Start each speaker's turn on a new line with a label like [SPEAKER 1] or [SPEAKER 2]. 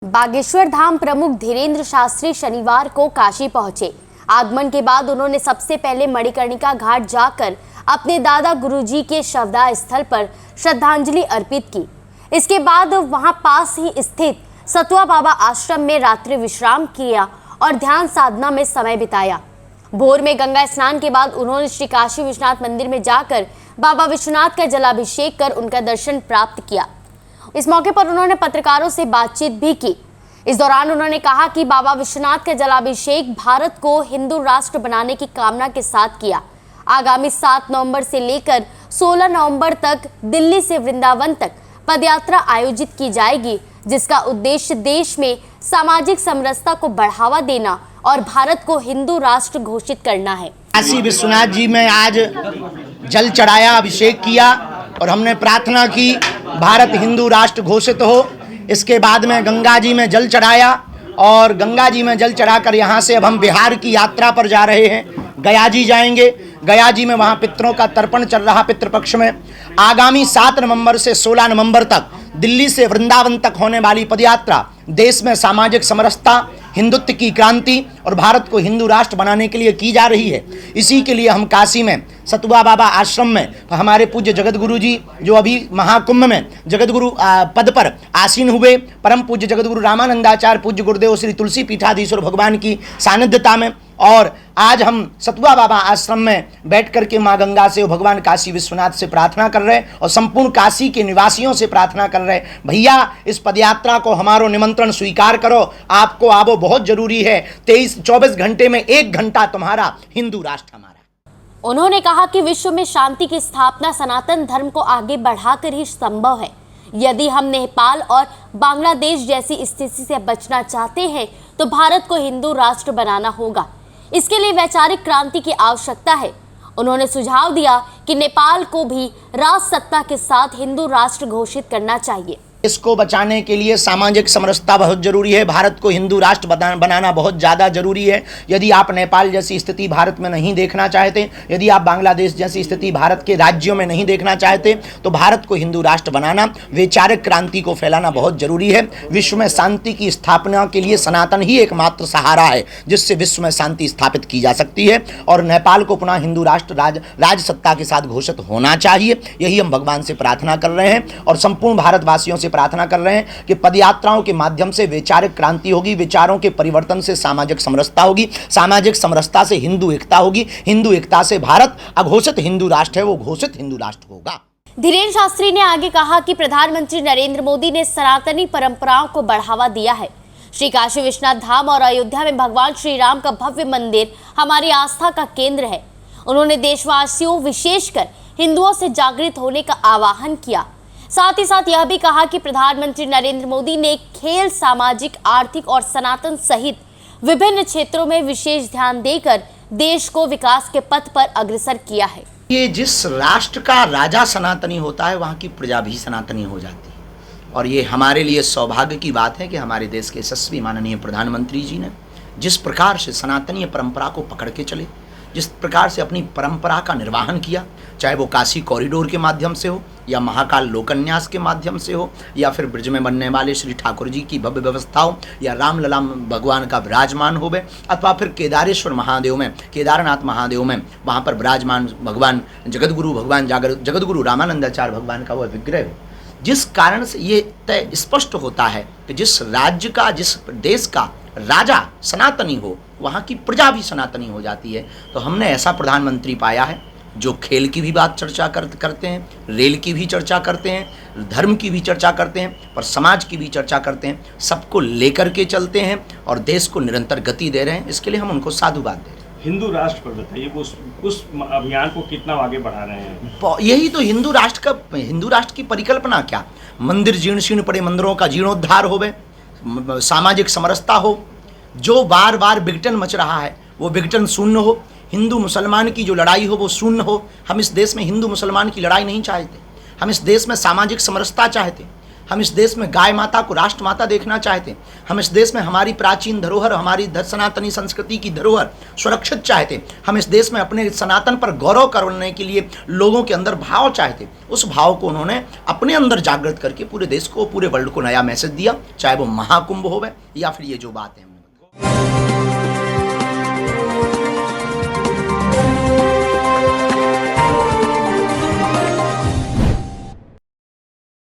[SPEAKER 1] बागेश्वर धाम प्रमुख धीरेन्द्र शास्त्री शनिवार को काशी पहुंचे। आगमन के बाद उन्होंने सबसे पहले मणिकर्णिका घाट जाकर अपने दादा गुरुजी के शवदाह स्थल पर श्रद्धांजलि अर्पित की। इसके बाद वहां पास ही स्थित सतुआ बाबा आश्रम में रात्रि विश्राम किया और ध्यान साधना में समय बिताया। भोर में गंगा स्नान के बाद उन्होंने श्री काशी विश्वनाथ मंदिर में जाकर बाबा विश्वनाथ का जलाभिषेक कर उनका दर्शन प्राप्त किया। इस मौके पर उन्होंने पत्रकारों से बातचीत भी की। इस दौरान उन्होंने कहा कि बाबा विश्वनाथ का जलाभिषेक भारत को हिंदू राष्ट्र बनाने की कामना के साथ किया। आगामी 7 नवंबर से लेकर 16 नवंबर तक दिल्ली से वृंदावन तक पदयात्रा आयोजित की जाएगी, जिसका उद्देश्य देश में सामाजिक समरसता को बढ़ावा देना और भारत को हिंदू राष्ट्र घोषित करना है।
[SPEAKER 2] काशी विश्वनाथ जी में आज जल चढ़ाया, अभिषेक किया और हमने प्रार्थना की भारत हिंदू राष्ट्र घोषित हो। इसके बाद में गंगा जी में जल चढ़ाया और गंगा जी में जल चढ़ाकर यहाँ से अब हम बिहार की यात्रा पर जा रहे हैं। गया जी जाएंगे। गया जी में वहाँ पितरों का तर्पण चल रहा पितृपक्ष में। आगामी 7 नवंबर से 16 नवंबर तक दिल्ली से वृंदावन तक होने वाली पदयात्रा देश में सामाजिक समरसता, हिंदुत्व की क्रांति और भारत को हिंदू राष्ट्र बनाने के लिए की जा रही है। इसी के लिए हम काशी में सतुआ बाबा आश्रम में हमारे पूज्य जगत गुरु जी, जो अभी महाकुंभ में जगत गुरु पद पर आसीन हुए, परम पूज्य जगत गुरु रामानंदाचार्य पूज्य गुरुदेव श्री तुलसी पीठाधीश्वर भगवान की सानिध्यता में, और आज हम सतुआ बाबा आश्रम में बैठ करके माँ गंगा से भगवान काशी विश्वनाथ से प्रार्थना कर रहे हैं और संपूर्ण काशी के निवासियों से प्रार्थना कर रहे हैं, भैया इस पदयात्रा को हमारो निमंत्रण स्वीकार करो, आपको आवो बहुत जरूरी है। 24 घंटे में 1 घंटा तुम्हारा, हिंदू राष्ट्र हमारा।
[SPEAKER 1] उन्होंने कहा कि विश्व में शांति की स्थापना सनातन धर्म को आगे बढ़ाकर ही संभव है। यदि हम नेपाल और बांग्लादेश जैसी स्थिति से बचना चाहते हैं तो भारत को हिंदू राष्ट्र बनाना होगा। इसके लिए वैचारिक क्रांति की आवश्यकता है। उन्होंने सुझाव दिया कि नेपाल को भी राजसत्ता के साथ हिंदू राष्ट्र घोषित करना चाहिए।
[SPEAKER 2] इसको बचाने के लिए सामाजिक समरसता बहुत जरूरी है। भारत को हिंदू राष्ट्र बनाना बहुत ज़्यादा जरूरी है। यदि आप नेपाल जैसी स्थिति भारत में नहीं देखना चाहते, यदि आप बांग्लादेश जैसी स्थिति भारत के राज्यों में नहीं देखना चाहते, तो भारत को हिंदू राष्ट्र बनाना, वैचारिक क्रांति को फैलाना बहुत जरूरी है। विश्व में शांति की स्थापना के लिए सनातन ही एकमात्र सहारा है जिससे विश्व में शांति स्थापित की जा सकती है, और नेपाल को पुनः हिंदू राष्ट्र राजसत्ता के साथ घोषित होना चाहिए। यही हम भगवान से प्रार्थना कर रहे हैं और संपूर्ण भारतवासियों से प्रार्थना कर रहे हैं कि पदयात्राओं के माध्यम से वैचारिक क्रांति होगी, विचारों के परिवर्तन से सामाजिक समरसता होगी, सामाजिक समरसता से हिंदू एकता होगी, हिंदू एकता से भारत अघोषित हिंदू राष्ट्र है वो घोषित हिंदू राष्ट्र होगा।
[SPEAKER 1] धीरेन्द्र शास्त्री ने आगे कहा कि प्रधानमंत्री नरेंद्र मोदी ने सनातनी परंपराओं को बढ़ावा दिया है। श्री काशी विश्वनाथ धाम और अयोध्या में भगवान श्री राम का भव्य मंदिर हमारी आस्था का केंद्र है। उन्होंने देशवासियों विशेषकर हिंदुओं से जागृत होने का आह्वान किया। साथ ही साथ यह भी कहा कि प्रधानमंत्री नरेंद्र मोदी ने खेल, सामाजिक, आर्थिक और सनातन सहित विभिन्न क्षेत्रों में विशेष ध्यान देकर देश को विकास के पथ पर अग्रसर किया है।
[SPEAKER 2] ये जिस राष्ट्र का राजा सनातनी होता है वहाँ की प्रजा भी सनातनी हो जाती है, और ये हमारे लिए सौभाग्य की बात है कि हमारे देश के यशस्वी माननीय प्रधानमंत्री जी ने जिस प्रकार से सनातनीय परंपरा को पकड़ के चले, जिस प्रकार से अपनी परंपरा का निर्वहन किया, चाहे वो काशी कॉरिडोर के माध्यम से हो या महाकाल लोकन्यास के माध्यम से हो या फिर ब्रज में बनने वाले श्री ठाकुर जी की भव्य व्यवस्था हो या रामलला भगवान का विराजमान होवे, अथवा फिर केदारेश्वर महादेव में, केदारनाथ महादेव में वहाँ पर विराजमान भगवान जगतगुरु रामानंदाचार्य भगवान का वह विग्रह हो, जिस कारण से ये तय स्पष्ट होता है कि जिस राज्य का, जिस देश का राजा सनातनी हो वहाँ की प्रजा भी सनातनी हो जाती है। तो हमने ऐसा प्रधानमंत्री पाया है जो खेल की भी बात चर्चा करते हैं, रेल की भी चर्चा करते हैं, धर्म की भी चर्चा करते हैं, पर समाज की भी चर्चा करते हैं, सबको लेकर के चलते हैं और देश को निरंतर गति दे रहे हैं। इसके लिए हम उनको साधुवाद दे रहे हैं।
[SPEAKER 3] हिंदू राष्ट्र पर बताइए, उस अभियान को कितना आगे बढ़ा रहे हैं?
[SPEAKER 2] यही तो हिंदू राष्ट्र की परिकल्पना क्या, मंदिर जीर्ण शीर्ण पड़े, मंदिरों का जीर्णोद्धार होवे, सामाजिक समरसता हो, जो बार बार विघटन मच रहा है वो विघटन शून्य हो, हिंदू मुसलमान की जो लड़ाई हो वो शून्य हो। हम इस देश में हिंदू मुसलमान की लड़ाई नहीं चाहते, हम इस देश में सामाजिक समरसता चाहते, हम इस देश में गाय माता को राष्ट्र माता देखना चाहते हैं। हम इस देश में हमारी प्राचीन धरोहर, हमारी सनातनी संस्कृति की धरोहर सुरक्षित चाहते हैं। हम इस देश में अपने सनातन पर गौरव करने के लिए लोगों के अंदर भाव चाहते हैं। उस भाव को उन्होंने अपने अंदर जागृत करके पूरे देश को, पूरे वर्ल्ड को नया मैसेज दिया, चाहे वो महाकुंभ होवे या फिर ये जो बात है।